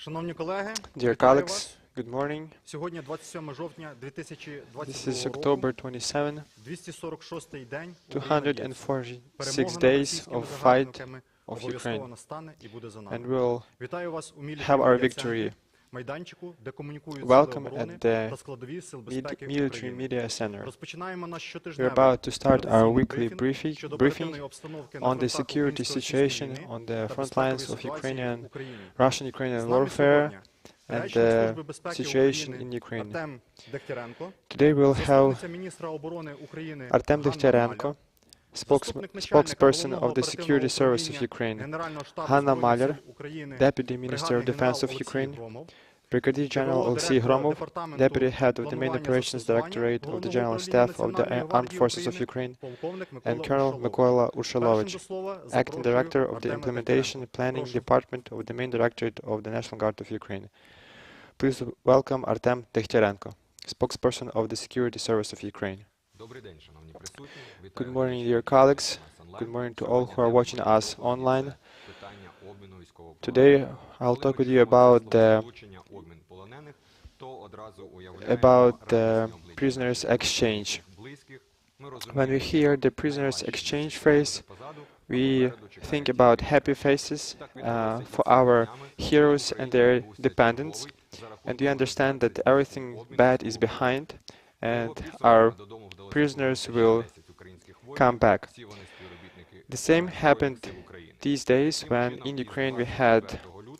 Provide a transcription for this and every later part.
Шановні колеги, Dear вітаю colleagues, вас. good morning. Сьогодні 27 жовтня This is 2022 October року, 27, 246-й день України є. 246 Перемога над days російськими of fight загарбниками of обов'язково Ukraine, настане і буде за and нами. we'll Вітаю вас у have our Мілітарі victory. майданчику, де комунікують сили Welcome оборони at the та складові сил безпеки Military України. Media Center. Розпочинаємо наш We're щотижневий about to start our традиційний weekly брифінг щодо briefing оперативної обстановки на on the фронтах security українсько-російської situation війни on the та front безпекової lines of ситуації Ukrainian, в Україні. Russian-Ukrainian З нами warfare сьогодні and речник the Служби безпеки situation України in Ukraine. Артем Дехтяренко, Today we'll have заступниця міністра оборони України Artem Ганна Dekhtiarenko, заступник начальника spokesperson головного of the Security оперативного Service of управління Ukraine, Генерального штабу Hanna Збройних сил Maliar, України, Deputy Minister of бригадний Defense генерал of Oleksii Ukraine, Hromov, Brigadier General керівного Oleksii директора Hromov, департаменту Deputy Head of the Main планування Operations застосування Directorate of the Головного General управління Staff of the Національної Armed гвардії Forces of України, Ukraine, полковник and Mykola Colonel Urshalovych. Mykola Першим Urshalovych, до слова Acting запрошую Director of the Артема Implementation Дехтяренко. Planning Прошу. Department of the Main Directorate of the National Guard of Ukraine. Please welcome Artem Dekhtiarenko, spokesperson of the Security Service of Ukraine. Good morning, dear colleagues. Good morning to all who are watching us online. Today, I'll talk with you about the prisoners exchange. When we hear the prisoners exchange phrase, we think about happy faces for our heroes and their dependents, and we understand that everything bad is behind, and our prisoners will come back. The same happened these days when in Ukraine we had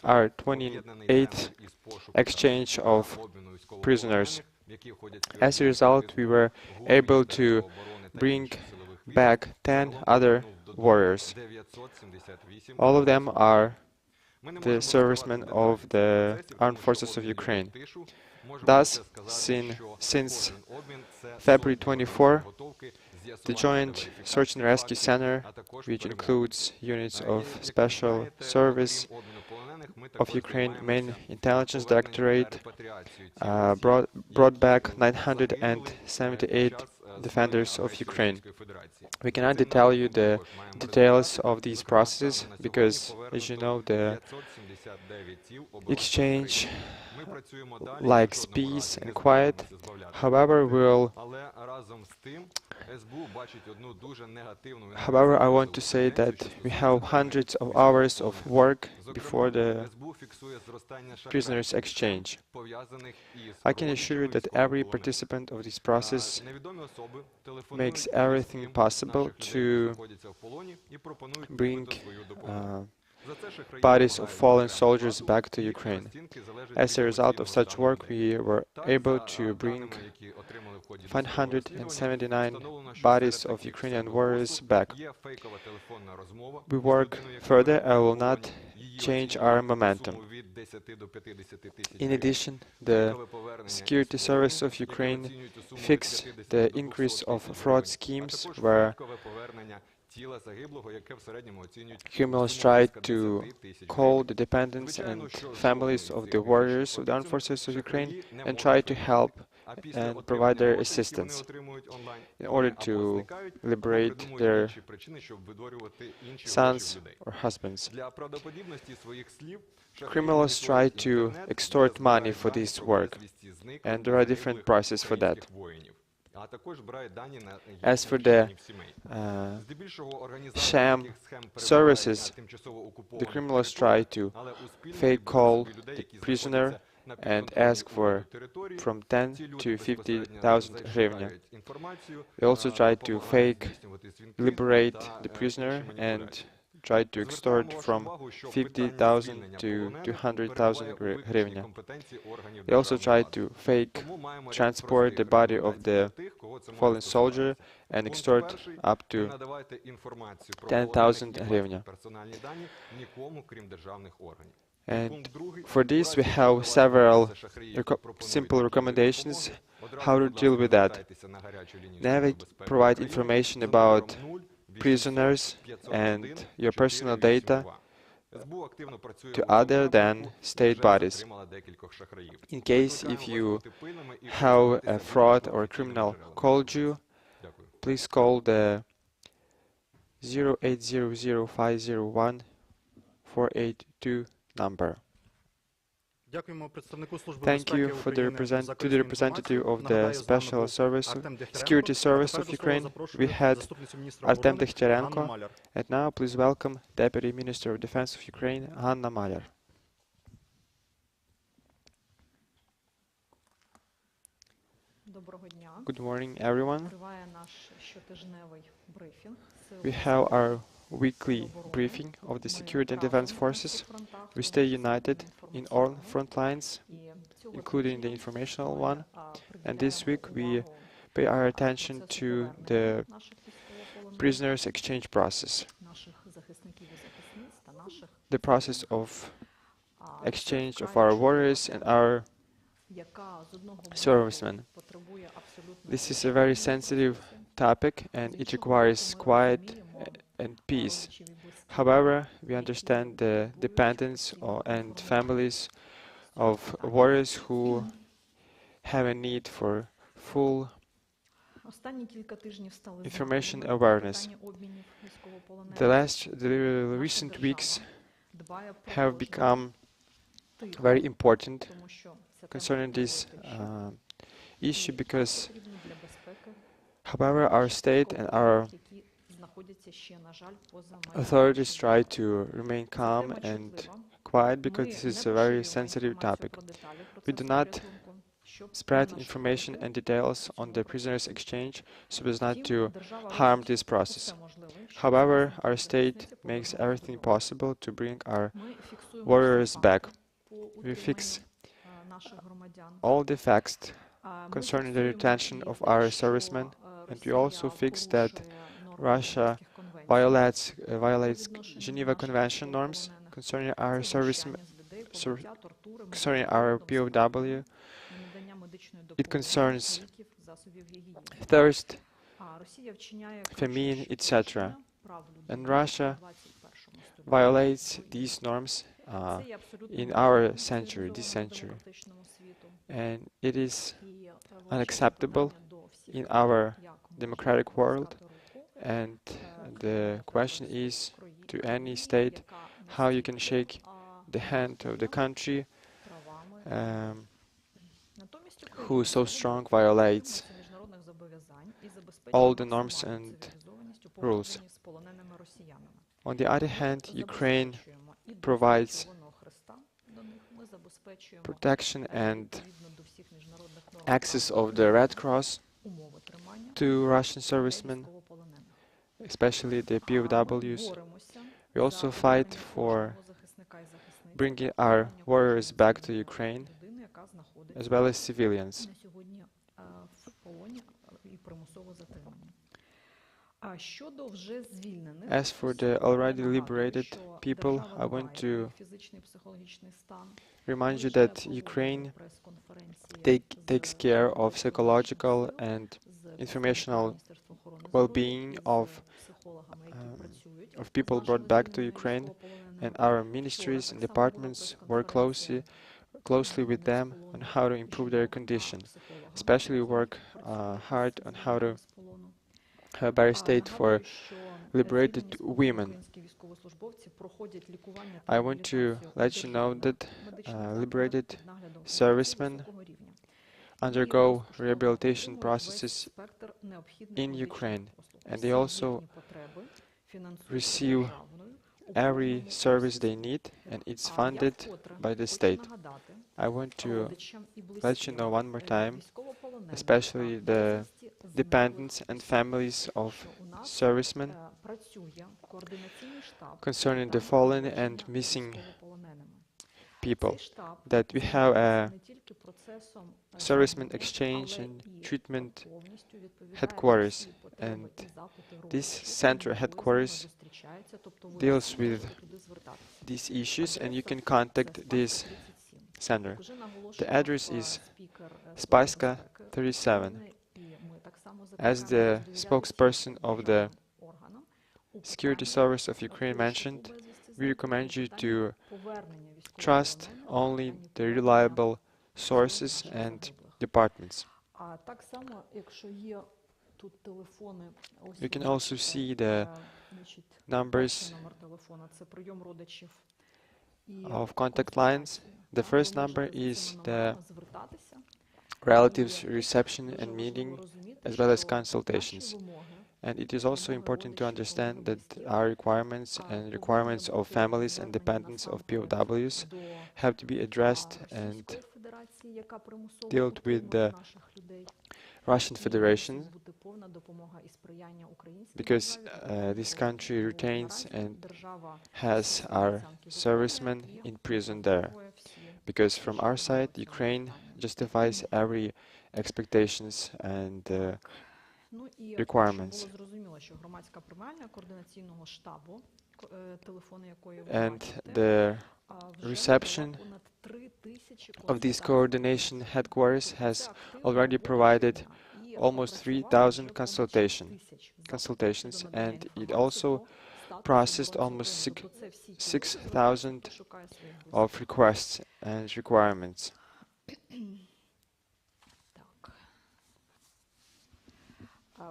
our 28th exchange of prisoners. As a result, we were able to bring back 10 other warriors. All of them are the servicemen of the Armed Forces of Ukraine. Thus, since February 24, the Joint Search and Rescue Center, which includes units of Special Service of Ukraine, Main Intelligence Directorate, brought back 978 defenders of Ukraine. We cannot tell you the details of these processes because, as you know, the exchange likes peace and quiet. However, I want to say that we have hundreds of hours of work before the prisoners exchange. I can assure you that every participant of this process makes everything possible to bring bodies of fallen soldiers back to Ukraine. As a result of such work, we were able to bring 579 bodies of Ukrainian warriors back. We work further and will not change our momentum. In addition, the Security Service of Ukraine fixed the increase of fraud schemes where criminals tried to call the dependents and families of the warriors of the Armed Forces of Ukraine and try to help and provide their assistance in order to liberate their sons or husbands. Criminals try to extort money for this work, and there are different prices for that. As for the sham services, the criminals try to fake call the prisoner and ask for from 10 to 50,000 hryvnia. They also try to fake liberate the prisoner and try to extort from 50,000 to 200,000 hryvnia. They also try to fake transport the body of the fallen soldier and extort up to 10,000 hryvnia. And for this we have several simple recommendations how to deal with that. Never provide information about prisoners and your personal data to other than state bodies. In case if you have a fraud or a criminal called you, please call the 0800 501 482 number. Дякуємо представнику Служби Thank безпеки you for the України за to the корисну representative інформацію. of the Нагадаю, з нами Special був Service, Артем Дехтяренко. Security Service Тепер of до слова Ukraine. We запрошую had заступницю міністра Artem оборони Ганну Dekhtiarenko. Маляр. And now please welcome Deputy Minister of Defense of Ukraine, Hanna Maliar. Доброго дня. Good morning, everyone. Триває наш щотижневий брифінг. We have our weekly briefing of the security and defense forces. We stay united in all front lines, including the informational one. And this week we pay our attention to the prisoners exchange process, the process of exchange of our warriors and our servicemen. This is a very sensitive topic and it requires quiet and peace. However, we understand the dependence and families of warriors who have a need for full information awareness. The recent weeks have become very important concerning this issue because, however, our state and our authorities try to remain calm and quiet because this is a very sensitive topic. We do not spread information and details on the prisoners' exchange so as not to harm this process. However, our state makes everything possible to bring our warriors back. We fix all the facts concerning the detention of our servicemen, and we also fix that Russia violates Geneva Convention norms concerning our concerning our POW. It concerns thirst, famine, etc. And Russia violates these norms in our century, this century. And it is unacceptable in our democratic world. And the question is to any state how you can shake the hand of the country who so strong violates all the norms and rules. On the other hand, Ukraine provides protection and access of the Red Cross to Russian servicemen, especially the POWs. We also fight for bringing our warriors back to Ukraine, as well as civilians. As for the already liberated people, I want to remind you that Ukraine takes care of psychological and informational well-being of people brought back to Ukraine, and our ministries and departments work closely with them on how to improve their condition, especially work hard on how to have a better state for liberated women. I want to let you know that liberated servicemen undergo rehabilitation processes in Ukraine, and they also receive every service they need, and it's funded by the state. I want to let you know one more time, especially the dependents and families of servicemen, concerning the fallen and missing people, that we have a servicemen exchange and treatment headquarters, and this central headquarters deals with these issues, and you can contact this center. The address is Spaiska 37. As the spokesperson of the Security Service of Ukraine mentioned, we recommend you to trust only the reliable sources and departments. You can also see the numbers of contact lines. The first number is the звертатися. relatives reception and meeting, as well as consultations. And it is also important to understand that our requirements and requirements of families and dependents of POWs have to be addressed and dealt with the Russian Federation, because this country retains and has our servicemen in prison there. Because from our side, Ukraine justifies every expectations and Ну і requirements. щоб було зрозуміло, що громадська приймальня координаційного штабу, телефони якої ви And бачите, the вже reception надала понад 3000 of these консультацій. coordination headquarters Тобто has це активна already робота provided щодня. І almost опрацювали 3,000 вже понад 6 тисяч consultations, запитів щодо надання and it інформації also по статусу processed оборонців almost України. Тобто це всі ті 6,000 люди, хто шукає своїх близьких. of requests and requirements. Так.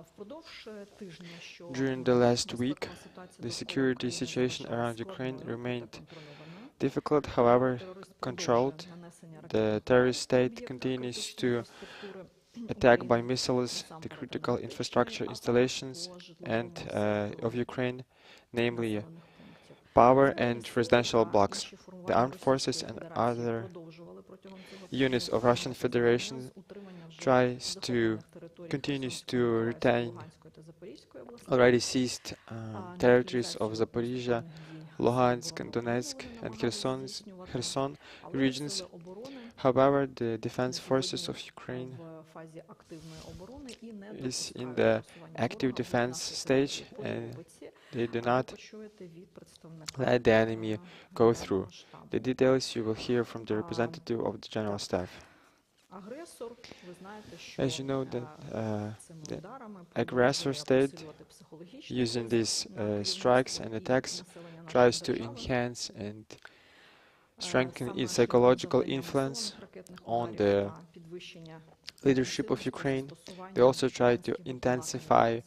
Впродовж тижня, що During the last week, безпекова ситуація the довкола security України situation залишалась around Ukraine складною та remained контрольованою. difficult, however, Терорист controlled. продовжує нанесення The ракетних terrorist ударів по state об'єктах continues критичної to інфраструктури attack by України, missiles насамперед the critical енергетичної, infrastructure а installations також and житлово-населених of Ukraine, namely населених пунктів. power Збройні and сили residential та blocks. інші The формування armed forces Російської and Федерації other продовжували протягом цього units тижня of Russian займатися Federation з утримання вже tries to захоплених територій continues Херсонської, to Миколаївської, retain Луганської та Запорізької областей. already seized territories of Нейтралізацію Zaporizhia, наступальних дій Luhansk, сили and оборони Donetsk, вони and намагались здійснювати, Kherson але regions. сили оборони However, the на defense forces сьогодні of Ukraine в фазі активної оборони і не is in допускають the просування active ворога в defense нашій stage, території. and Подробиці they do ви not почуєте від представника let the enemy go through. Генерального штабу. The details you will hear from the representative of the General Staff. Агресор, ви знаєте, що As you know, that цими the ударами aggressor продовжує state, посилювати психологічний using тиск these на strikes керівництво and і attacks, населення нашої tries to держави. enhance and Саме strengthen its шляхом psychological завдання influence масованих ракетних on ударів the та підвищення leadership of інтенсивності Ukraine. застосування They also try to іранських intensify безпілотних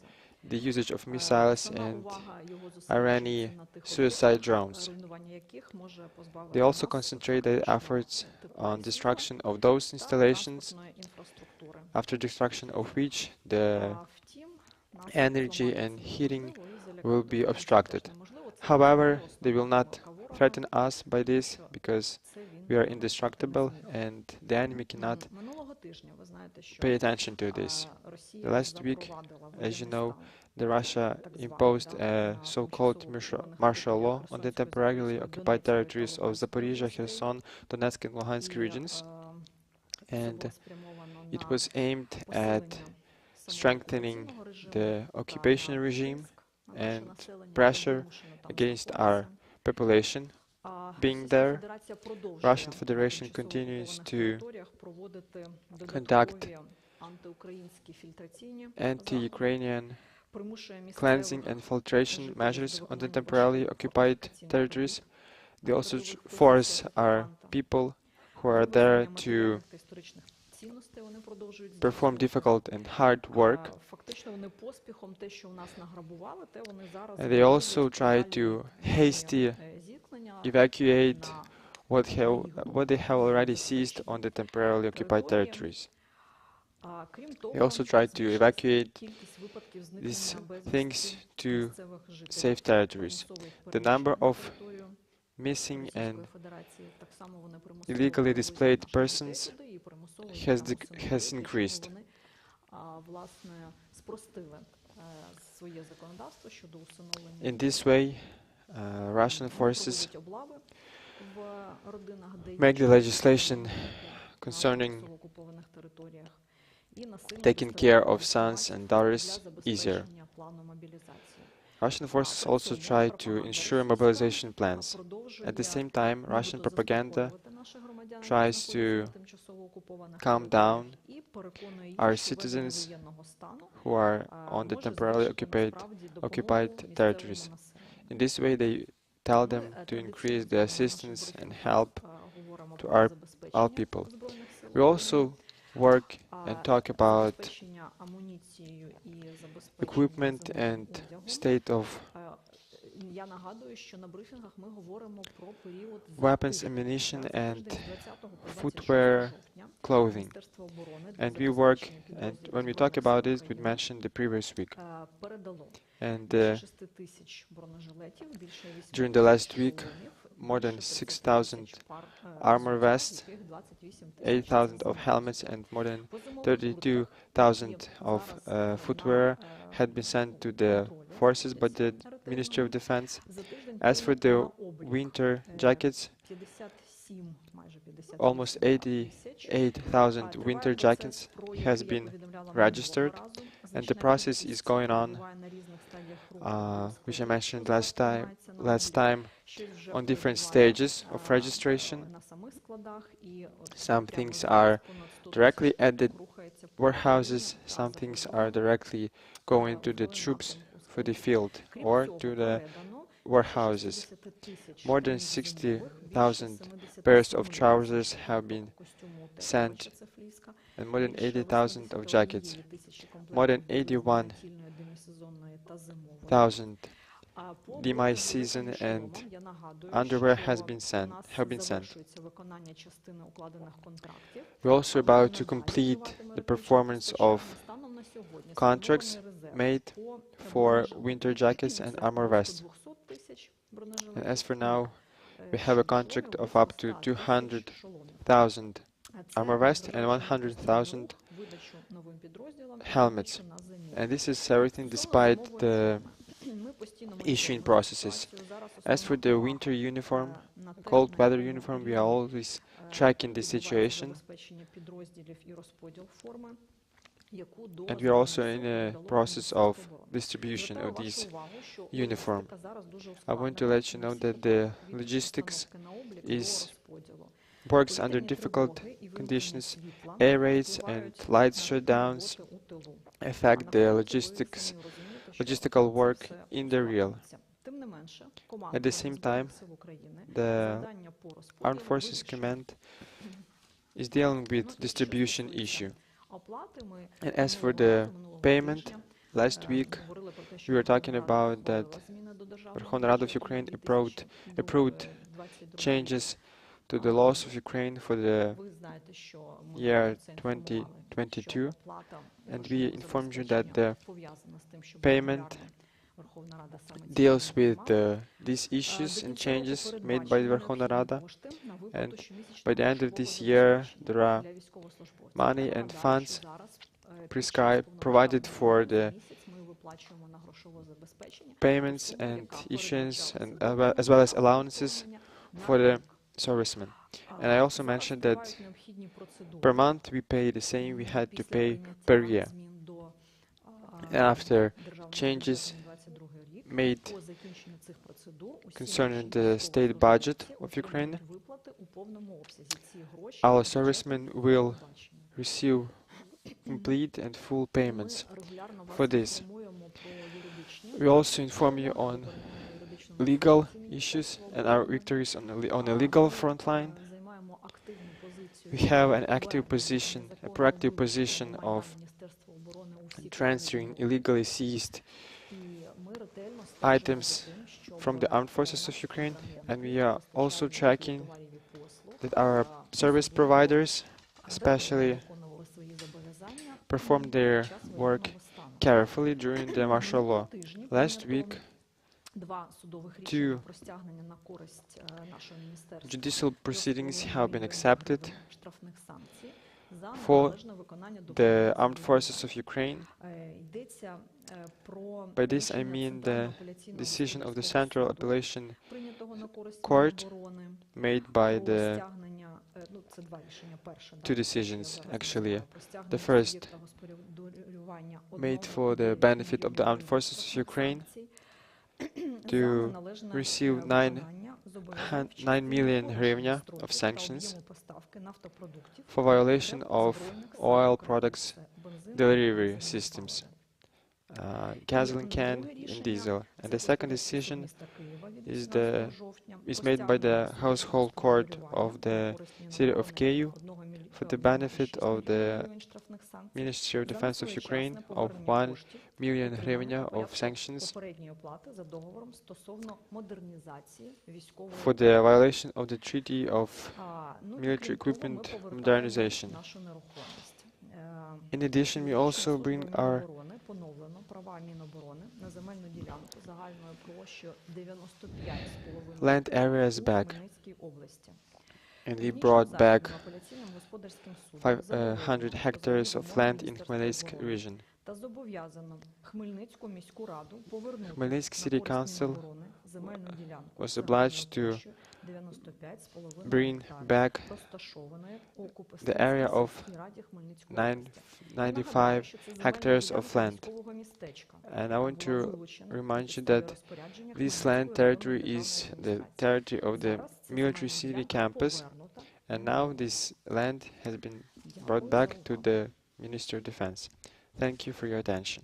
the usage of missiles Основна and увага його Iranian зосереджується на тих suicide об'єктах, drones. руйнування яких може позбавити They also нас concentrate their фактично efforts теплової on світла destruction of those та installations, транспортної інфраструктури. after destruction of which the Втім, нас energy зламати and це heating неможливо, і залякати will be Україну obstructed. також неможливо. Це However, була they will основна not помилка ворога, threaten us by this що because це він we are зробити indestructible не зміг. and the enemy cannot Минулого тижня ви знаєте, що pay attention to this. Росія The last week, запровадила as you воєнний know, стан. the Russia Так званий, imposed да, a на so-called тимчасово окупованих martial law територіях on the Херсонської, temporarily Запорізької, occupied Донецької та territories of Луганської Zaporizhia, областей. Kherson, Donetsk, and Luhansk І, regions, це and було спрямовано it на was aimed at посилення strengthening самоокупаційного режиму the та occupation на regime тиск на наше and населення, pressure яке вимушено там against our знаходитися. population. Being Російська there, Федерація продовжує Russian на Federation тимчасово continues окупованих to територіях проводити conduct додаткові антиукраїнські фільтраційні anti-Ukrainian примушує cleansing місцевих and filtration жителів measures до on the виконання temporarily важких occupied фортифікаційних territories. робіт They на also передових force позиціях our окупанта. people who are there Вивезення to матеріальних та історичних цінностей вони продовжують perform здійснювати. difficult and hard work. Фактично вони поспіхом те, що у нас награбували, те вони зараз And they also продовжують try to реальні hasty зіткнення evacuate на what they have already seized on the temporarily occupied territories. Крім того, They also try to evacuate кількість випадків these зникнення things безвісті to місцевих жителів safe territories. примусових The number переміщень of на територію missing and Російської Федерації, так само вони примусово illegally перевозять displayed наших людей persons туди і примусово has їх там has усиновлюють, increased. вони, власне, спростили своє законодавство щодо усиновлення. In this way, Russian Вони forces проводять облави в родинах, де make є the legislation на concerning тимчасово окупованих територіях, і насильно taking доставляють care of інформацію sons and для daughters easier. забезпечення плану мобілізації. Russian forces also try to ensure mobilization plans. At the same time, Russian propaganda tries to calm down our citizens who are on the temporarily occupied territories. In this way, they tell them to increase the assistance and help to our people. We also work and talk about equipment and state of Я нагадую, що на брифінгах ми говоримо про період з weapons, тижня, ammunition, так, and тиждень з 20 по 26 footwear, жовтня clothing. Міністерство оборони для And we work, забезпечення and підрозділів when we Збройних talk Сил about it, we України, mentioned the previous week. передало And більше 6 тисяч бронежилетів, більше 8 during the last тисяч week, шоломів, more than більше 6,000 30 тисяч пар armor взуття, vests, з яких 28 тисяч 8,000 це of helmets, замовлення. and more than По зимових 32,000 пунктах of є зараз footwear на, had been sent to the контролі forces by the ретельного. Ministry of Defense. За тиждень As for прийнято the на облік, winter jackets, 57, майже 58 almost тисяч. 88,000 Триває winter процес, jackets про has який я been повідомляла registered, минулого разу. and the Значна process is кількість going on, перебуває на різних стадіях руху which I військових. mentioned Що last тримається на last облік? time, Щось вже on different перебуває, stages of registration. на самих складах, і от Some прямо things зараз are понад 100 directly тисяч at the рухається по warehouses, Україні та some за things кордоном. are directly going to the в troops напрямку for the сходу. field Крім or цього, to the передано warehouses. 60 тисяч More than штанів зимових, 60,000 більше 77 pairs of тисяч trousers have been костюму sent, утеплювача, це фліска, and more than більше 80,000 of 81 jackets. тисячі More than комплектів 81,000 натільної демісезонної та зимової. По demi-season брифінгу and шоломам я нагадую, underwear що has been у нас have been sent. завершується виконання частини укладених контрактів. We're also Але about to надалі complete триватиме the робоче performance постачання. of Станом на сьогодні contracts сформований резерв made по for бронежилетам. winter jackets and Це armor близько vests. 200 тисяч And бронежилетів as for і, now, we have a щодо contract шоломів, of up близько to 100 тисяч 200,000 шоломів. Це armor vests and незважаючи на 100,000 постійну видачу новим підрозділам і helmets. видачу на заміну. And this is everything despite the Ми постійно issuing моніторимо processes. ситуацію. Зараз As for основна the увага, winter uniform, на те, cold на weather якому uniform, we рівні, are always tracking the відбувається situation, забезпечення підрозділів і розподіл форми, яку до and we are also Збройних in Сил a передало process Міністерство of оборони. distribution Звертаю of вашу these увагу, що uniform. логістика зараз дуже I want to ускладнена, let you know тому that всі the від logistics установки на облік до is розподілу. works under Повітряні difficult тривоги і вимкнення conditions. світла Air raids and впливають light на shutdowns роботи у тилу. affect А на the фронті ви logistics, самі розумієте, що logistical це work все in the real. ускладнюється. Тим не менше, At the командування same Збройних time, Сил України the завдання по розподілу Armed Forces вирішує. Command is dealing with distribution issue. Оплати ми And as for минулого the разу, минулого payment, тижня, last week говорили про те, що we were talking Верховна Рада about that ухвалила зміни до державного Верховна Рада of бюджету на Ukraine 2022 approved рік. changes to the laws of Ukraine for the Ви знаєте, що ми year це інформували, 2022, що оплата and грошового we informed you that забезпечення the пов'язана з тим, щоб payment регулярно Верховна Рада саме ці deals зміни with приймала. these issues До and кінця року changes made by the передбачені Verkhovna необхідні Rada, кошти на виплату and щомісячного by the end of грошового this year забезпечення there are для військовослужбовців. money Я and нагадаю, funds що зараз, під час prescribed, повномасштабної provided for війни the місяць ми виплачуємо на грошове забезпечення payments суму, and яка issuance передбачалася and законом as well as для allowances оформлення for на the рік. servicemen. And I also Зараз mentioned that тривають необхідні процедури per month we pay the same we had to після pay прийняття per year. змін до And after державного changes бюджету на 22 рік, made по закінченню цих процедур усі concerning наші the state budget військовослужбовці of Ukraine, отримують виплати у повному обсязі. Ці гроші our бюджетом servicemen will передбачені. receive complete and full payments. Ми регулярно вас for this. інформуємо про юридичні We also inform you on legal issues and our victories on a legal front line. Займаємо активну позицію. We have an active position, a proactive position of Міністерства оборони у всіх transferring країнах. illegally seized І ми ретельно стежимо items за тим, щоб from the armed forces of Ukraine, and we are also tracking товарів і послуг, that our service providers especially виконували свої зобов'язання perform their під час work воєнного стану. carefully during the martial law. Тижні Last прийнято week, два судових two рішення про стягнення на користь нашого міністерства judicial proceedings 3,5 have been мільйонів accepted гривень штрафних санкцій за for неналежне виконання the документів armed з forces of Ukraine. Йдеться про By this I рішення mean the Центрального апеляційного decision of the господарського Central суду, Appellation прийнятого на користь Court Міноборони, made by про the стягнення, це два рішення. Перше, two да, decisions, я зараз actually. називаю, про стягнення The first суб'єкта господарювання made одного for the або benefit of the armed мільйонів forces of штрафних Ukraine санкцій to за неналежне receive виконання зобов'язань в 9 million частині hryvnia порушення of строків та sanctions об'єму поставки нафтопродуктів for violation для of Збройних Сил oil України. products Це бензин, delivery дизельне systems, паливо. gasoline can друге and рішення diesel. And це the second Конституційний суд decision міста Києва від is 18 жовтня is про made by the стягнення household суб'єкту court of господарювання the на користь city of Міноборони Kyiv 1 for for the benefit of the гривень штрафних санкцій. Ministry of За Defense of несвоєчасне Ukraine of повернення 1 коштів, million отриманих hryvnia в of порядку sanctions попередньої оплати за договором стосовно модернізації військової for the violation of the Treaty of Ну, і military крім того, ми equipment повертаємо modernization. нашу нерухомість. In addition, we also bring our Міноборони поновлено права Міноборони на земельну ділянку загальною площею 95,5 land areas у back, Хмельницькій області. and we Північним brought back західним апеляційним господарським судом 500 hectares of land in Khmelnytsk region. та зобов'язано Хмельницьку міську раду повернути Khmelnytsk на City користь Council Міноборони земельну ділянку was загальною obliged to площею 95,5 bring гектарів, back розташованої у the area of сільській раді Хмельницької області. 95 що це земельна hectares of ділянка land. військового містечка, And I want була to вилучена remind під you підставі that розпорядження this Хмельницької land territory районної is державної the адміністрації. territory of the Зараз ця military земельна city ділянка campus, повернута. and now this land has been brought back to the Ministry of Defense. Thank you for your attention.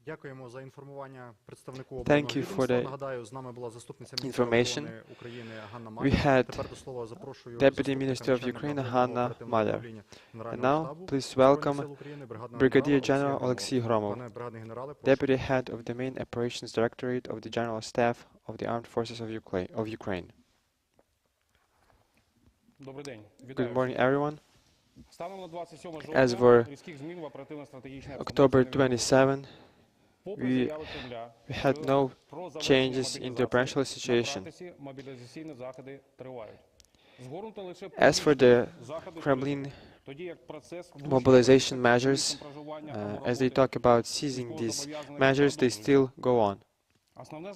Дякуємо за інформування представнику Thank оборонного you for відомства. the Нагадаю, з нами була заступниця міністра information. оборони України Ганна We Мальяр. had Тепер до слова запрошую Deputy заступника Minister of начальника Ukraine Головного Hanna оперативного Maliar. управління And Генерального now, штабу please Збройних welcome сил України, бригадного Brigadier генерала General Олексія Oleksii Hromova. Hromov, Пане бригадний генерале, прошу. Deputy Head of the Main Operations Directorate of the General Staff of the Armed Forces of Ukraine. Добрий день. Good morning, everyone. Станом на 27 As жовтня for різких змін в оперативно-стратегічній October обстановці 27, попри we заяви Кремля had no про завершення changes in the мобілізації, operational на situation. практиці мобілізаційні заходи тривають. Згорнуто лише As for the заходи Kremlin тоді як процес mobilization measures, проживання as they talk about ceasing these measures, they still go on. Основне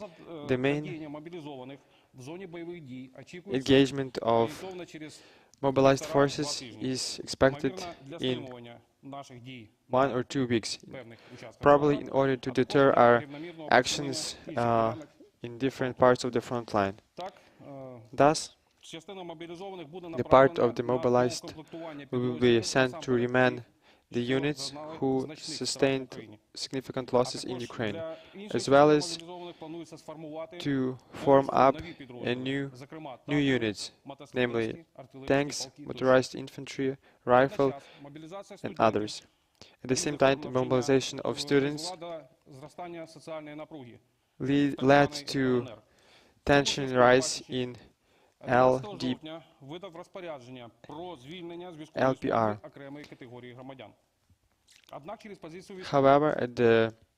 the main задіяння мобілізованих в зоні бойових дій очікується Engagement of орієнтовно через mobilized forces is expected ймовірно, для in стримування наших дій 1 or 2 weeks, певних участках probably фронту, in order to а також deter для our рівномірного actions посилення інших in different parts of the front line. Так, Thus, частина мобілізованих буде the part of the направлена на mobilized доукомплектування we will be підрозділів, sent to насамперед remand тих, the що units зазнали who значних втрат в sustained Україні. significant А losses in також Ukraine, для інших as well частин as мобілізованих планується сформувати to form up нові підрозділи, new зокрема, new танкові, units, мотострілецькі, namely артилерійські tanks, полки, motorized infantry, rifle, Водночас мобілізація and студентів others. At the same time, the mobilization of students призвела до зростання соціальної напруги. led to tension rise in 11 LD, жовтня видав розпорядження про звільнення з військової служби LPR. окремої категорії громадян. Однак через позицію However,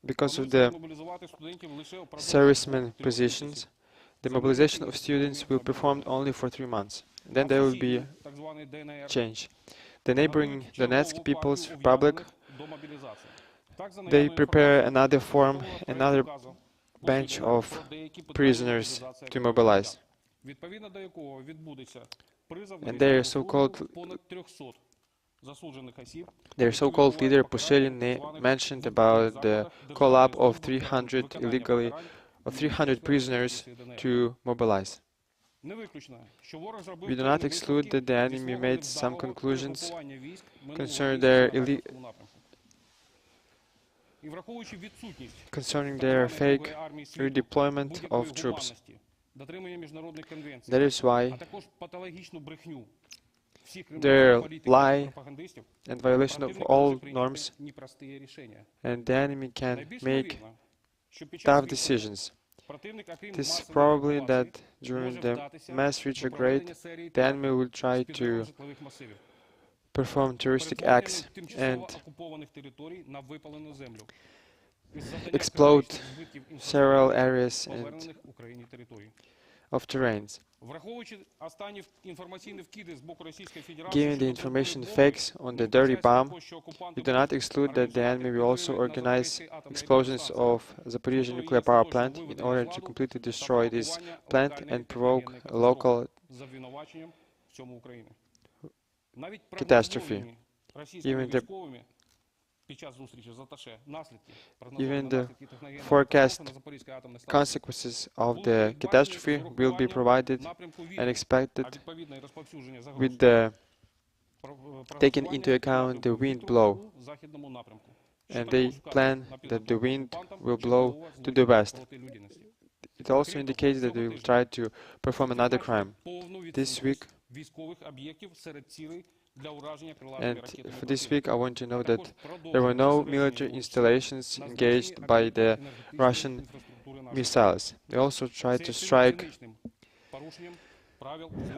because of the мобілізувати студентів лише упродовж servicemen 3 місяців. positions, the mobilization of students will be performed only for 3 months. Then there will be Так званий ДНР change. The neighboring Donetsk чергову People's партію Republic, ув'язнених до мобілізації. Так, за they наявною prepare інформацією, another form, підготовила another проект указу bench про of деякі питання prisoners мобілізації to громадян, mobilize. відповідно до якого відбудеться призов And на their військову so-called службу понад 300 засуджених осіб. Their so-called leader Pushilin mentioned about the call-up of 300 prisoners to mobilize. Не виключно, що ворог зробив We do not певні exclude висновки that the enemy зі свого made some невдалого conclusions перегрупування військ concerning минулого their тижня на Харківському напрямку. І враховуючи відсутність concerning так their званої fake другої армії світу, redeployment будь-якої of troops. гуманності, дотримання міжнародних конвенцій, That is а why також патологічну брехню всіх their кримінальних політиків lie і пропагандистів, and violation of противник all може прийняти norms, непрості рішення. and the enemy can Найбільш make ймовірно, що під час tough війни decisions. противник, окрім It is масової probably евакуації, that during може the вдатися mass до retrograde, проведення серії the enemy will терактів try з підриву to житлових масивів, perform terroristic перетворенням acts тимчасово and окупованих територій на випалену землю. із завданням explode критичних збитків several інфраструктури areas and повернених Україні територій. of terrains. Враховуючи останні інформаційні вкиди з боку Російської Федерації Given the щодо information бомбової fakes on the dirty bomb, також, що окупанти we do not exclude that the enemy will also organize explosions of Zaporizhia nuclear power plant in order to completely destroy this plant and provoke a local за обвинуваченням в цьому України. Навіть catastrophe. прогнозовані російськими Even the- військовими під час зустрічі з аташе наслідки, Even прогнозовані the наслідки техногенної forecast катастрофи на Запорізькій атомній станції consequences of the catastrophe will be provided and expected with the taken into account the wind blow, and they plan that the wind will blow to the west. it also indicates that they will try to perform another crime. This week, and for this week, I want to know that there were no military installations engaged by the Russian missiles. They also tried to strike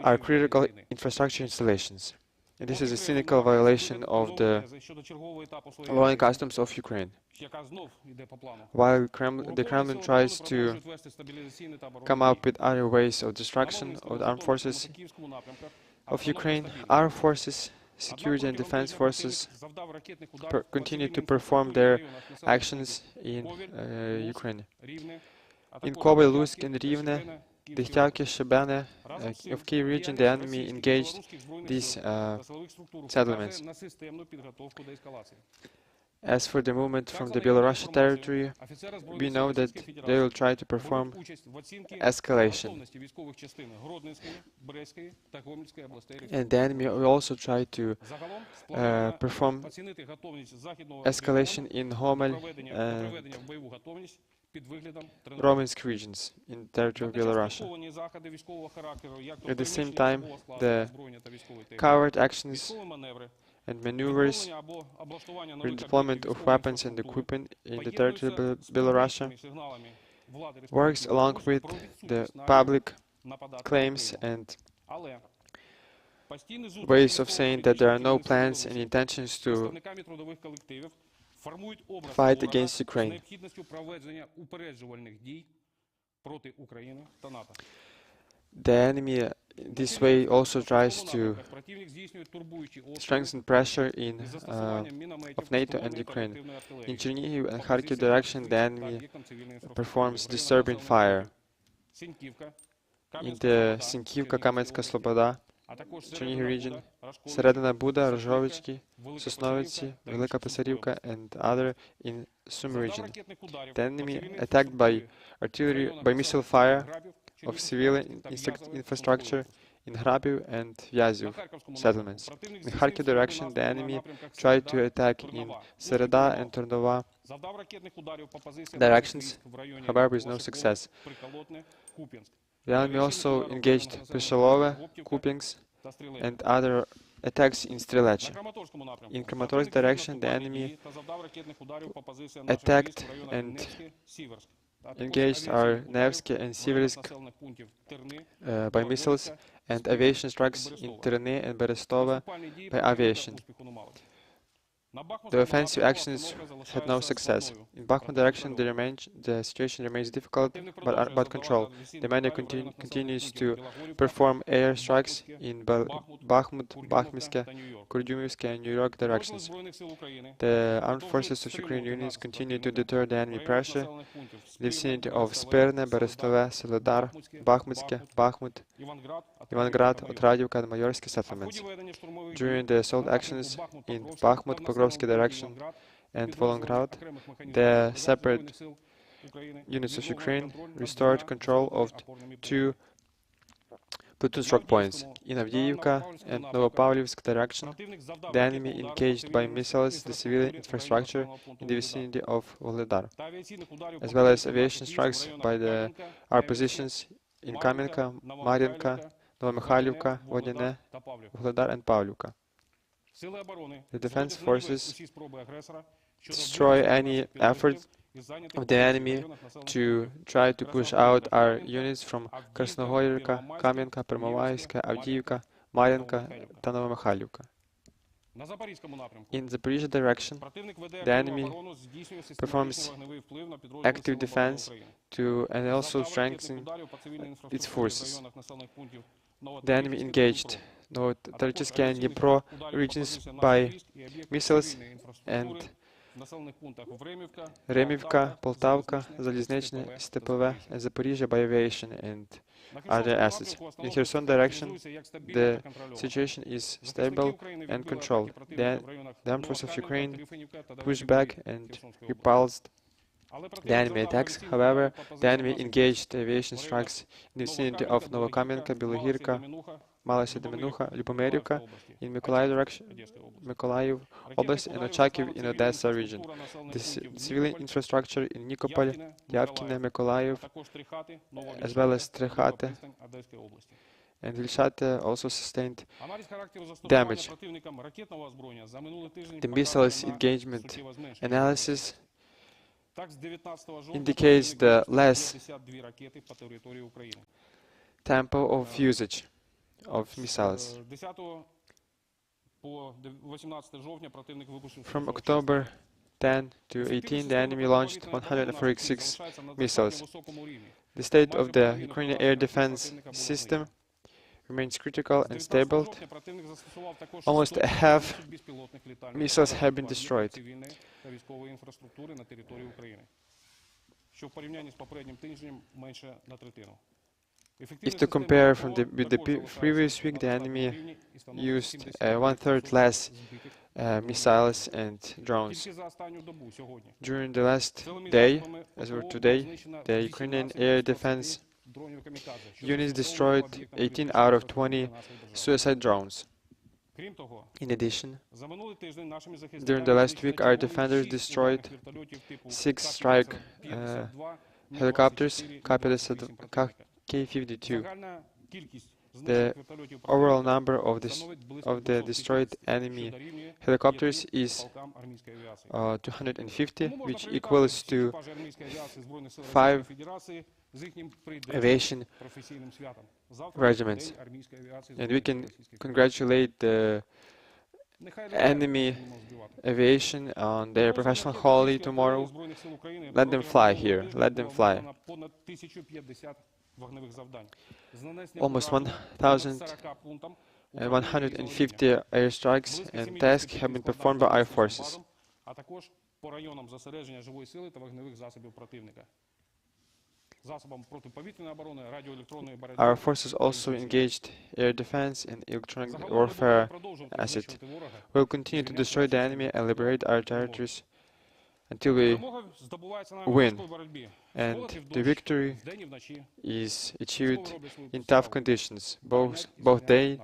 our critical infrastructure installations. And this is a cynical violation of the law and customs of Ukraine. While the Kremlin tries to come up with other ways of destruction of the armed forces of Ukraine, our forces, security and defense forces, continue to perform their actions in Ukraine. In Kobe, Lusk, and Rivne, Dekhtiarenko, of key region, the enemy engaged these settlements. As for the movement from the Belarusian territory, we know that they will try to perform escalation. And the enemy will also try to perform escalation in Homel and Romansk regions in the territory of Belarus. At the same time, the covert actions and maneuvers, redeployment of weapons and equipment in the territory of Belarus works along with the public claims and ways of saying that there are no plans and intentions to fight against Ukraine. The enemy this way also tries to strengthen pressure of NATO and Ukraine. In Chernihiv and Kharkiv direction, the enemy performs disturbing fire. In the Sinkivka, Kamenska Sloboda, Chernihiv region, Середина Buda, Hromov, Sosnovici, Velika Pisarivka, and other in Sum region. The enemy attacked by artillery, by missile fire of civilian infrastructure in Hrabov and Vyaziv settlements. In Kharkiv direction, the enemy tried to attack in Sereda and Turnova directions, however, with no success. The enemy also engaged Prishilove, Kupinsk, and other attacks in Streleche. In Kramatorsk direction, the enemy attacked and engaged our Nevsky and Siversk by missiles and aviation strikes in Terny and Berestova by aviation. The offensive actions had no success. In Bakhmut direction, the situation remains difficult but controlled. The enemy continues to perform air strikes in Bakhmut, Bakhmutske, Kurdyumivske, and New York directions. The armed forces of Ukrainian units continue to deter the enemy pressure in the vicinity of Sperne, Berestove, Soledar, Bakhmutske, Bakhmut, Ivangrad, Otradivka, and Mayorski settlements. During the assault actions in Bakhmut, Pokrovsky direction, and Volograd, the separate units of Ukraine restored control of two platoon strike points. In Avdiivka and Novopavlivsk direction, the enemy engaged by missiles the civilian infrastructure in the vicinity of Volodar, as well as aviation strikes by our positions in Kamenka, Mariinka, Novomikhailivka, Vodine, Volodar, and Pavlivka. The defense forces destroy any effort of the enemy to try to push out our units from Krasnohoivka, Kamenka, Permovaiska, Avdiivka, Mariinka, and Novomikhailivka. In the Zaporizhia direction, the enemy performs active defense and also strengthens its forces. The enemy engaged Novotarchivsky and Dnipro regions by missiles and Hromivka, Poltavka, Zalizhnechne, Stepove, and Zaporizhia by aviation and other assets. In Kherson direction, the situation is stable and controlled. The armed forces of Ukraine pushed back and repulsed the enemy attacks. However, the enemy engaged aviation strikes in the vicinity of Novokamenka, Bilohirka, Malaya Semenuha, Lyubomirivka, in Mykola direction, Mykolaiv Oblast and Ochakov in Odessa region. The civilian infrastructure in Nikopol, Yavkine, Mykolaiv, as well as Trechate and Vilshate also sustained damage. The missiles engagement analysis indicates the less tempo of usage of missiles. From October 10 to 18, the enemy launched 146 missiles. The state of the Ukrainian air defense system remains critical and stable. Almost half missiles have been destroyed. If to compare with the previous week, the enemy used 1/3 less missiles and drones. During the last day, as of today, the Ukrainian air defense units destroyed 18 out of 20 suicide drones. In addition, during the last week, our defenders destroyed 6 strike helicopters, K-52. The overall number of the destroyed enemy helicopters is 250, which equals to 5 aviation regiments. And we can congratulate the enemy aviation on their professional holiday tomorrow. Let them fly here. Let them fly. Almost 1,150 airstrikes and tasks have been performed by our forces. Our forces also engaged air defense and electronic warfare assets. We will continue to destroy the enemy and liberate our territories until we win. And the victory is achieved in tough conditions, both day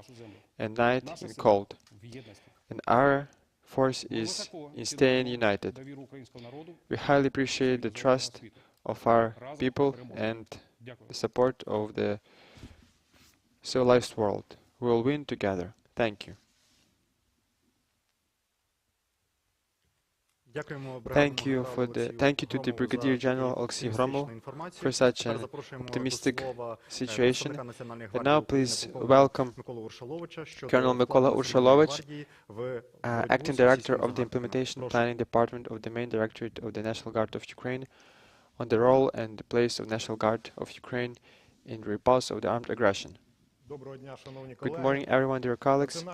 and night and cold. And our force is in staying united. We highly appreciate the trust of our people and the support of the civilized world. We will win together. Thank you. Thank you to the Brigadier General Oleksii Hromov for such an optimistic situation. And now please welcome Colonel Mykola Urshalovych, Acting Director of the Implementation Planning Department of the Main Directorate of the National Guard of Ukraine, on the role and the place of National Guard of Ukraine in the repulse of the armed aggression. Good morning, everyone, dear colleagues.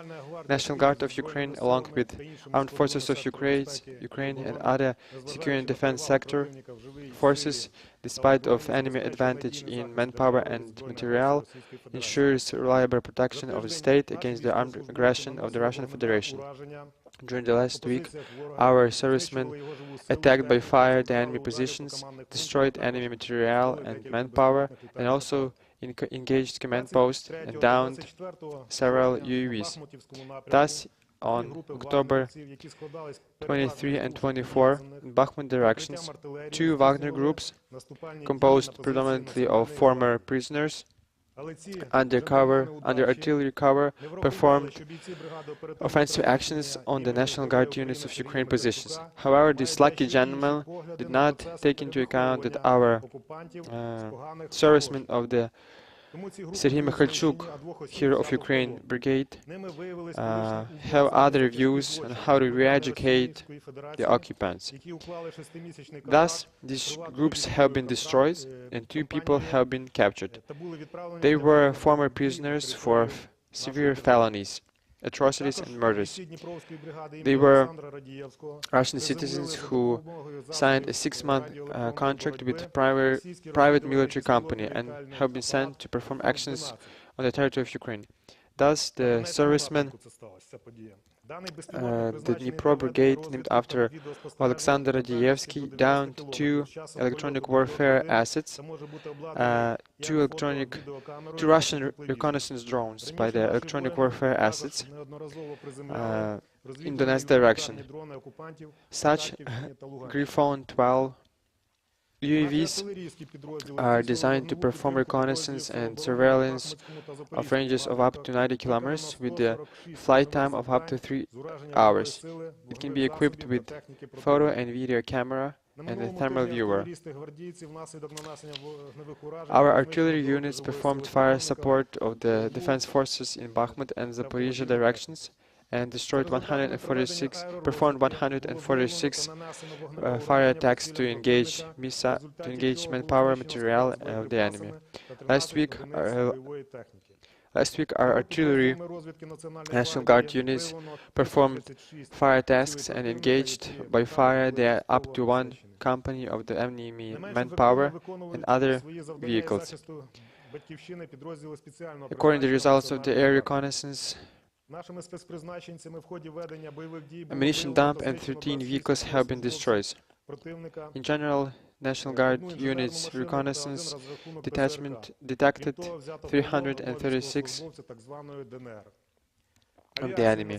National Guard of Ukraine, along with Armed Forces of Ukraine and other security and defense sector forces, despite of enemy advantage in manpower and material, ensures reliable protection of the state against the armed aggression of the Russian Federation. During the last week, our servicemen attacked by fire the enemy positions, destroyed enemy material and manpower, and also engaged command posts and downed several UAVs. Thus, on October 23 and 24, in Bakhmut directions, 2 Wagner groups, composed predominantly of former prisoners, under artillery cover, performed offensive actions on the National Guard units of Ukraine positions. However, these lucky gentlemen did not take into account that our servicemen of the Serhiy Mikhailchuk, Hero of Ukraine Brigade, have other views on how to re-educate the occupants. Thus, these groups have been destroyed and 2 people have been captured. They were former prisoners for severe felonies, atrocities and murders. They were Russian citizens who signed a 6-month contract with private military company and have been sent to perform actions on the territory of Ukraine. Thus, the servicemen, the Dnipro Brigade, named after Alexander Radiyevsky, downed 2 electronic warfare assets, 2 Russian reconnaissance drones by the electronic warfare assets. in Donetsk direction. Such Griffon 12 UAVs are designed to perform reconnaissance and surveillance of ranges of up to 90 kilometers with a flight time of up to 3 hours. It can be equipped with photo and video camera and a thermal viewer. Our artillery units performed fire support of the defense forces in Bakhmut and Zaporizhia directions and performed 146 fire attacks to engage manpower material of the enemy. Last week, our artillery National Guard units performed fire tasks and engaged by fire up to one company of the enemy manpower and other vehicles. According to the results of the air reconnaissance, ammunition dump and 13 vehicles have been destroyed. In general, National Guard units reconnaissance detachment detected 336 of the enemy.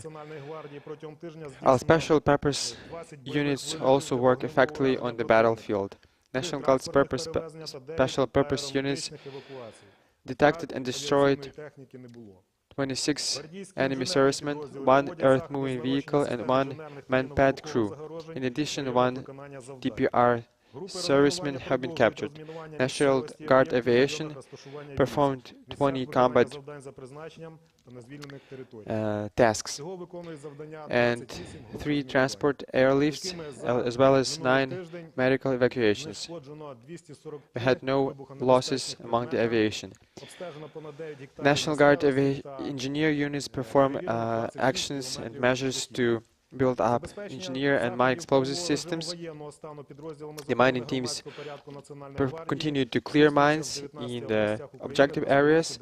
Our special purpose units also work effectively on the battlefield. National Guard's special purpose units detected and destroyed 26 enemy servicemen, 1 earth-moving vehicle and 1 man-pad crew. In addition, 1 TPR servicemen have been captured. National Guard aviation performed 20 combat tasks and 3 transport airlifts, as well as 9 medical evacuations. We had no losses among the aviation. National Guard engineer units perform actions and measures to build up, engineer and mine explosive systems. The mining teams continued to clear mines in the objective areas.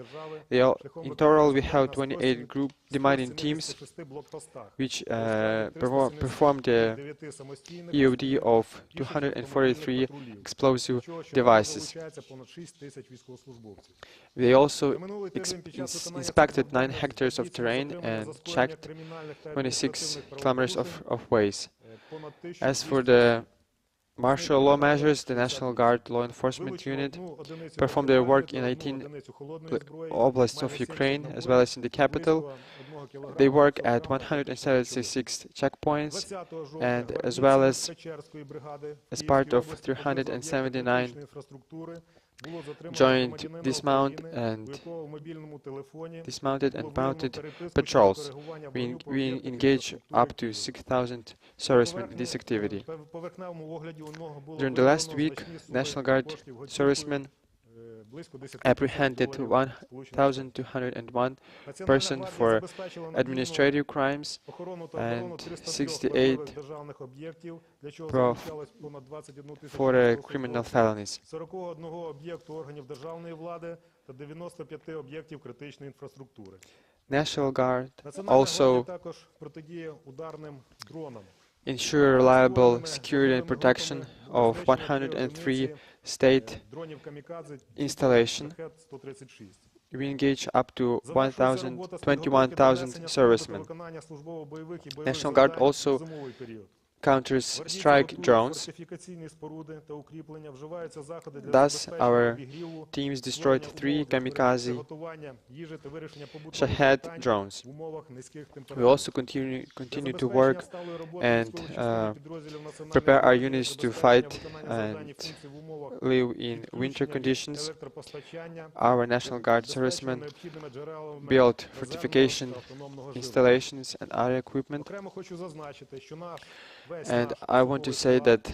In total, we have 28 group demining teams, which performed a EOD of 243 explosive devices. They also inspected 9 hectares of terrain and checked 26 kilometers of ways. As for the martial law measures, the National Guard law enforcement unit performed their work in 18 oblasts of Ukraine, as well as in the capital. They work at 176 checkpoints, and as well as part of 379 joint dismounted and mounted patrols. We engage up to 6,000 servicemen in this activity. During the last week, National Guard servicemen apprehended 1,201 persons for administrative crimes and 68 for criminal felonies. National Guard also ensure reliable security and protection of 103 state installations. We engage up to 21,000 servicemen. National Guard also counters strike drones. Thus, our teams destroyed 3 kamikaze Shahed drones. We also continue to work and prepare our units to fight and live in winter conditions. Our National Guard servicemen built fortification installations and other equipment. And I want to say that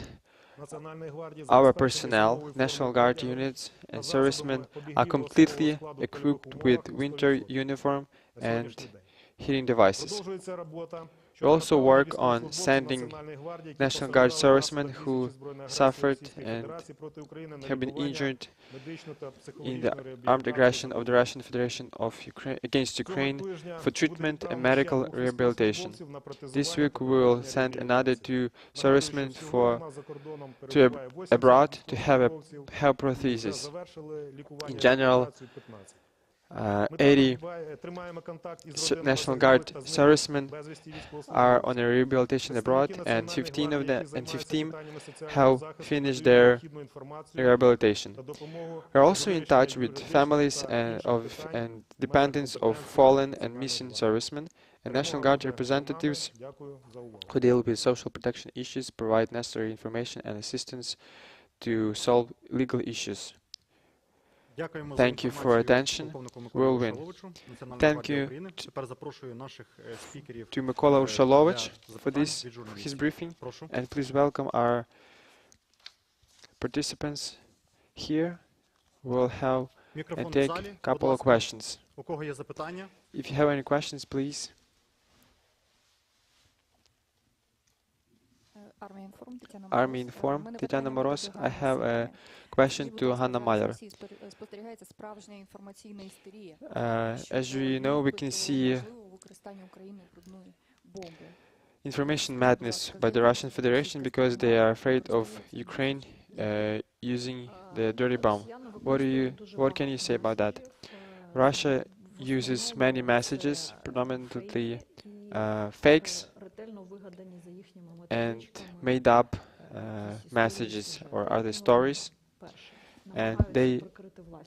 our personnel, National Guard units and servicemen are completely equipped with winter uniform and heating devices. We also work on sending National Guard servicemen who suffered and have been injured in the armed aggression of the Russian Federation against Ukraine for treatment and medical rehabilitation. This week we will send another 2 servicemen abroad to have prosthesis. In general, 80 National Guard servicemen are on a rehabilitation abroad, and 15 have finished their rehabilitation. We're also in touch with families and dependents of fallen and missing servicemen, and National Guard representatives who deal with social protection issues provide necessary information and assistance to solve legal issues. Thank you for attention. We'll win. Thank you to Mykola Urshalovych for his briefing, and please welcome our participants here. We'll have and take a couple of questions. If you have any questions, please. Army Inform, Tetiana Moroz. I have a question to Hanna Maliar. As we know, we can see information madness by the Russian Federation because they are afraid of Ukraine using the dirty bomb. What can you say about that? Russia uses many messages, predominantly fakes and made up messages or other stories, and they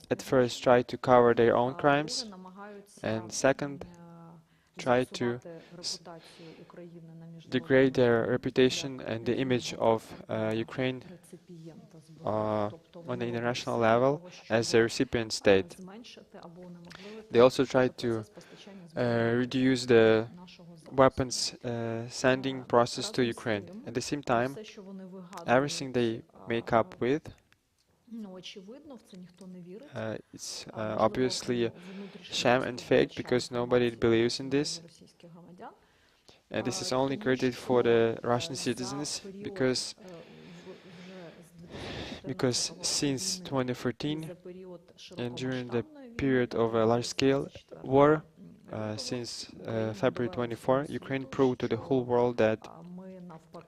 at first try to cover their own crimes, and second try to degrade their reputation and the image of Ukraine on the international level as a recipient state. They also try to reduce the weapons sending process to Ukraine. At the same time, everything they make up with, it's obviously sham and fake because nobody believes in this. And this is only created for the Russian citizens because since 2014 and during the period of a large-scale war, since February 24, Ukraine proved to the whole world that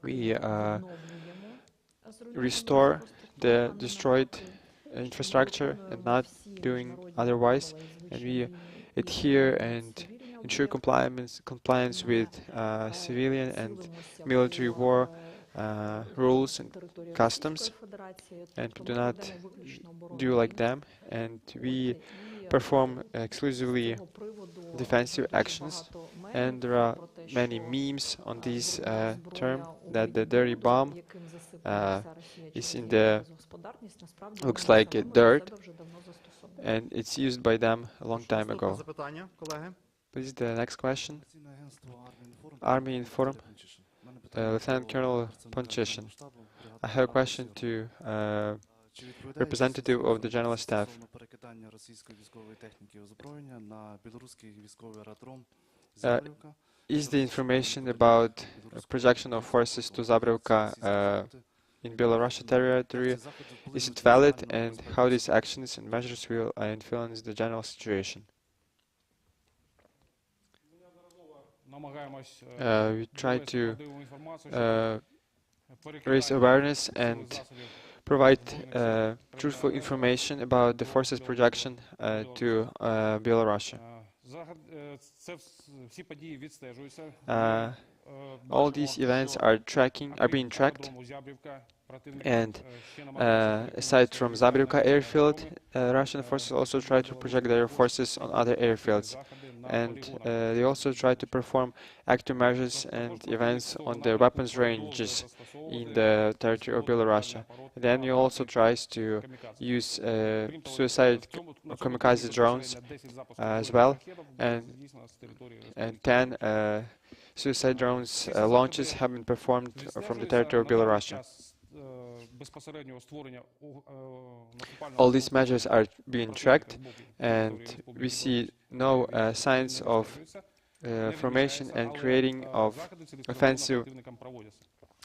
we restore the destroyed infrastructure and not doing otherwise, and we adhere and ensure compliance with civilian and military war rules and customs, and do not do like them, and we perform exclusively defensive actions. And there are many memes on this term that the dirty bomb is in the looks like dirt, and it's used by them a long time ago. Please, the next question. Army Inform, Lieutenant Colonel Poncheshin. I have a question to representative of the General Staff. Is the information about projection of forces to Zabrivka in Belarusian territory, is it valid, and how these actions and measures will influence the general situation? We try to raise awareness and provide truthful information about the forces projection to Belarus. All these events are being tracked, and aside from Zabrivka airfield, Russian forces also try to project their forces on other airfields, and they also try to perform active measures and events on the weapons ranges in the territory of Belarus. And then he also tries to use suicide kamikaze drones as well, and 10 suicide drones launches have been performed from the territory of Belarus. All these measures are being tracked, and we see no signs of formation and creating of offensive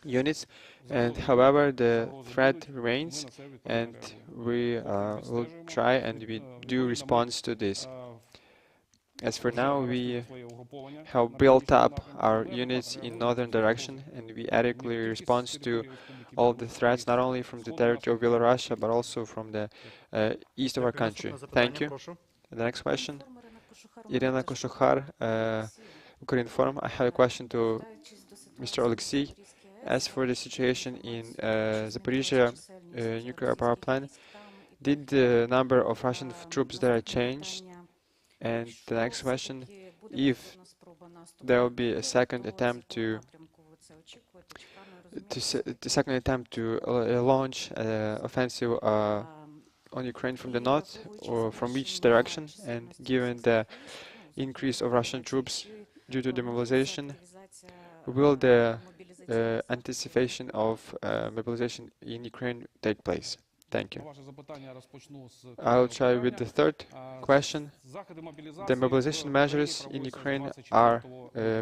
units, and however the threat remains, and we will try and we do response to this. As for now, we have built up our units in northern direction, and we adequately respond to all the threats, not only from the territory of Belarus, but also from the east of our country. Thank you. The next question, Irina Koshukhar, Ukraine Forum. I have a question to Mr. Oleksii. As for the situation in Zaporizhia nuclear power plant, did the number of Russian troops there change? And the next question, if there will be a second attempt to launch offensive on Ukraine from the north, or from which direction, and given the increase of Russian troops due to demobilization, will the anticipation of mobilization in Ukraine take place? Thank you. I'll try with the third question. The mobilization measures in Ukraine are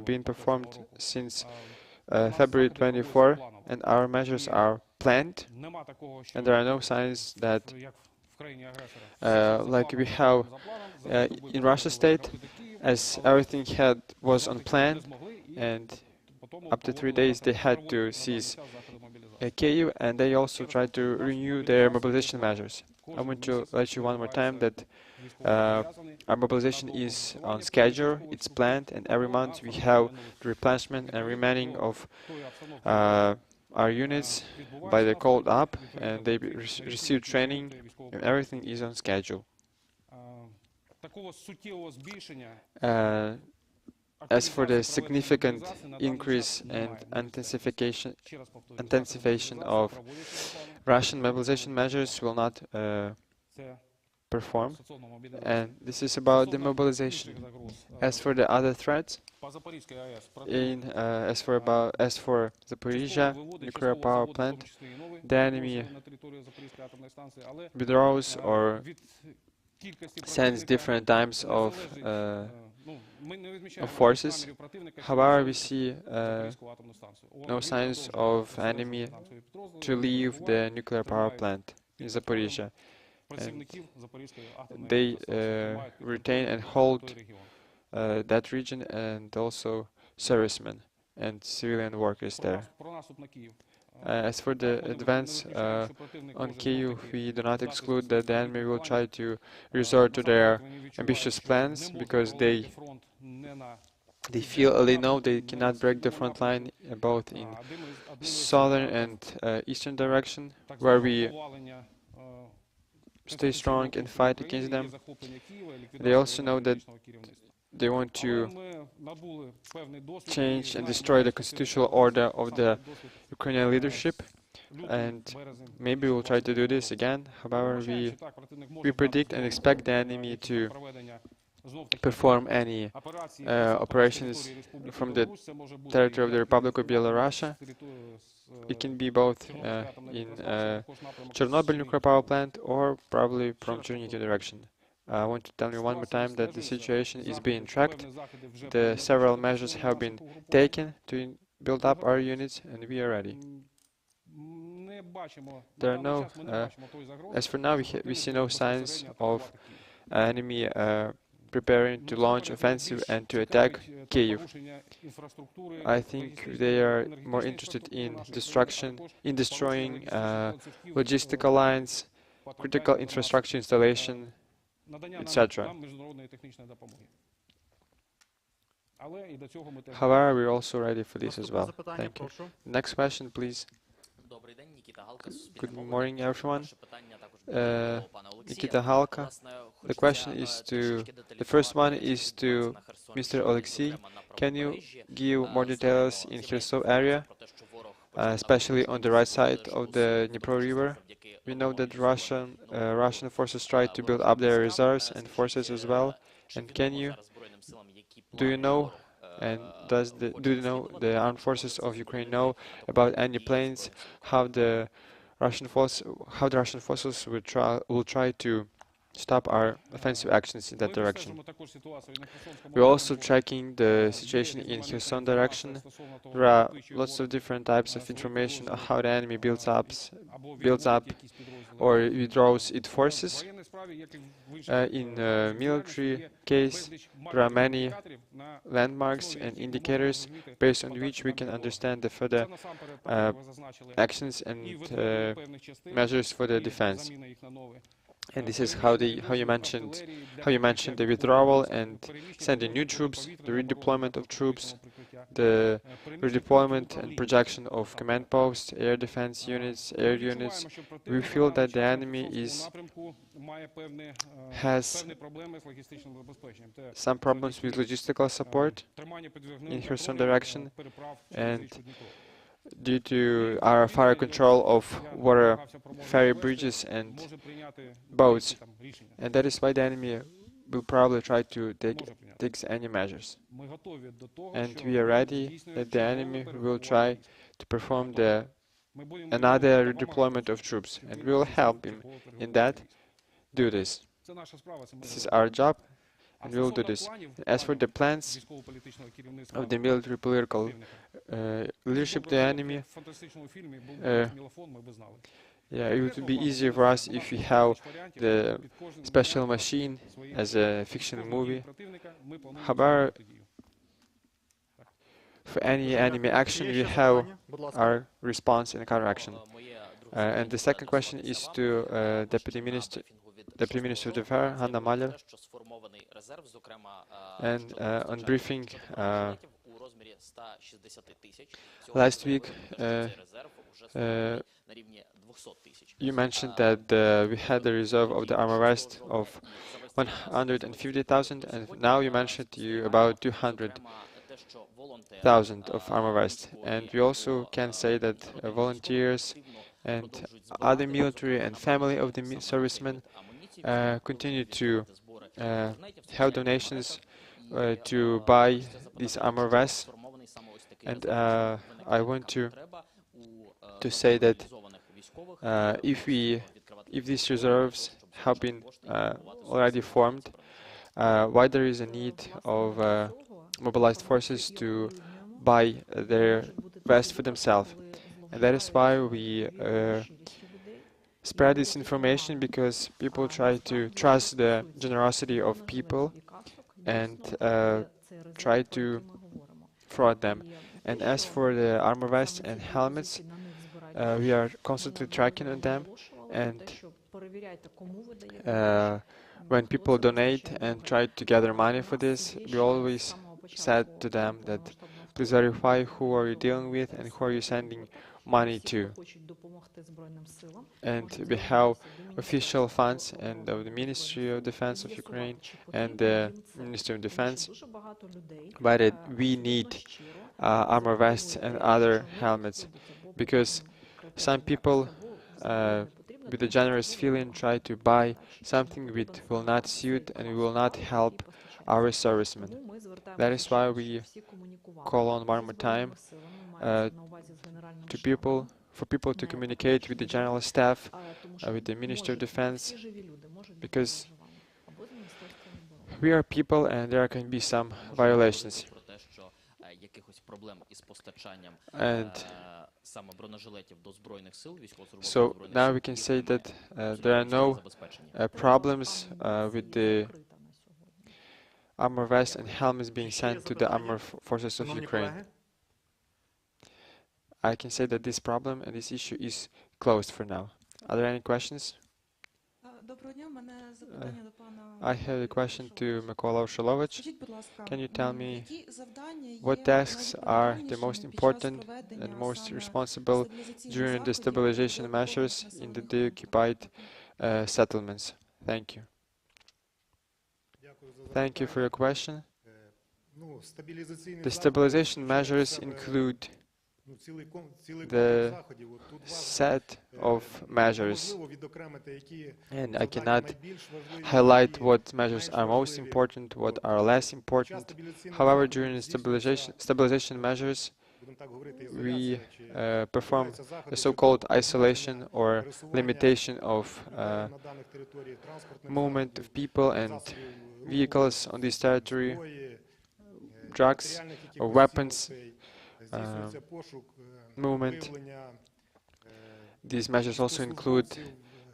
being performed since February 24, and our measures are planned, and there are no signs that like we have in Russia state, as everything was on plan, and up to 3 days they had to seize Kyiv, and they also tried to renew their mobilization measures. I want to let you one more time that our mobilization is on schedule, it's planned, and every month we have the replenishment and remanning of our units by the called up, and they receive training, and everything is on schedule. As for the significant increase and intensification of Russian mobilization measures will not perform, and this is about the mobilization. As for the other threats, as for Zaporizhia nuclear power plant, the enemy withdraws or sends different types of forces. However, we see no signs of enemy to leave the nuclear power plant in Zaporizhia, and they retain and hold that region, and also servicemen and civilian workers there. As for the advance on Kyiv, we do not exclude that the enemy will try to resort to their ambitious plans, because they know they cannot break the front line both in southern and eastern direction, where we stay strong and fight against them. They also know that they want to change and destroy the constitutional order of the Ukrainian leadership, and maybe we'll try to do this again. However, we predict and expect the enemy to perform any operations from the territory of the Republic of Belarus. It can be both in Chernobyl nuclear power plant, or probably from Chernigov direction. I want to tell you one more time that the situation is being tracked. The several measures have been taken to build up our units, and we are ready. There are no, as for now, we see no signs of enemy preparing to launch offensive and to attack Kyiv. I think they are more interested in destroying logistical lines, critical infrastructure installation, etc. However, we're also ready for this as well. Thank you. Next question, please. Good morning, everyone. Nikita Halka. The question is the first one is to Mr. Oleksii. Can you give more details in Kherson area, especially on the right side of the Dnipro River? We know that Russian forces try to build up their reserves and forces as well. And do you know the armed forces of Ukraine know about any plans how the Russian forces will try to stop our offensive actions in that direction? We're also tracking the situation in Kherson direction. There are lots of different types of information on how the enemy builds up or withdraws its forces. In military case, there are many landmarks and indicators based on which we can understand the further actions and measures for the defense. And this is how you mentioned the withdrawal and sending new troops, the redeployment of troops, the redeployment and projection of command posts, air defense units, air units. We feel that the enemy has some problems with logistical support in Kherson direction, and due to our fire control of water ferry bridges and boats, and that is why the enemy will probably try to take any measures. And we are ready that the enemy will try to perform another redeployment of troops, and we will help him in that. Do this. This is our job, and we will do this. As for the plans of the military political leadership, the enemy, it would be easier for us if we have the special machine as a fictional movie. However, for any enemy action, we have our response and counteraction. And the second question is to Deputy Minister of Defense, Hanna Maliar. And on briefing last week, you mentioned that we had the reserve of the armor vest of 150,000, and now you mentioned about 200,000 of armor vest. And we also can say that volunteers and other military and family of the servicemen continue to have donations to buy these armor vests. And I want to say that if these reserves have been already formed, why there is a need of mobilized forces to buy their vest for themselves. And that is why we spread this information, because people try to trust the generosity of people and try to fraud them. And as for the armor vests and helmets, we are constantly tracking on them, and when people donate and try to gather money for this, we always said to them that please verify who are you dealing with and who are you sending money to. And we have official funds and of the Ministry of Defense of Ukraine and the Ministry of Defense, but we need armor vests and other helmets, because some people with a generous feeling try to buy something which will not suit and will not help our servicemen. That is why we call on one more time for people to communicate with the General Staff, with the Ministry of Defense, because we are people and there can be some violations. And so now we can say that there are no problems with the armor vests and helmets being sent to the armed forces of Ukraine. I can say that this problem and this issue is closed for now. Are there any questions? I have a question to Mykola Urshalovych. Can you tell me what tasks are the most important and most responsible during the stabilization measures in the deoccupied settlements? Thank you. Thank you for your question. The stabilization measures include the set of measures, and I cannot highlight what measures are most important, what are less important. However, during the stabilization measures, we perform a so-called isolation or limitation of movement of people and vehicles on this territory, drugs or weapons movement. These measures also include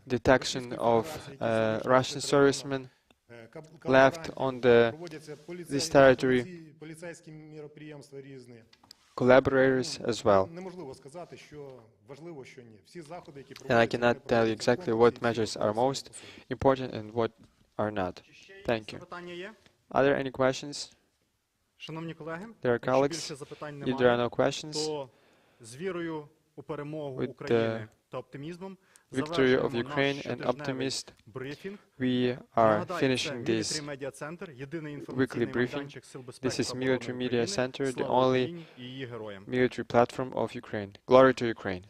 detection of Russian servicemen left on this territory. collaborators as well. Неможливо сказати, що важливо, що ні. Всі заходи, які And I cannot tell you exactly what measures are most important and what are not. Thank you. Запитання є? Are there any questions? Шановні колеги, There are якщо colleagues. більше запитань If there are немає, no questions, то з вірою у перемогу With України та оптимізмом victory of завершуємо Ukraine наш and щотижневий optimist, брифінг. we are Нагадаю, це finishing this Military Media Center, єдиний weekly інформаційний briefing. майданчик Сил безпеки This is та оборони Military Media України. Center, the Слава only Україні і її героям. military platform of Ukraine. Glory to Ukraine.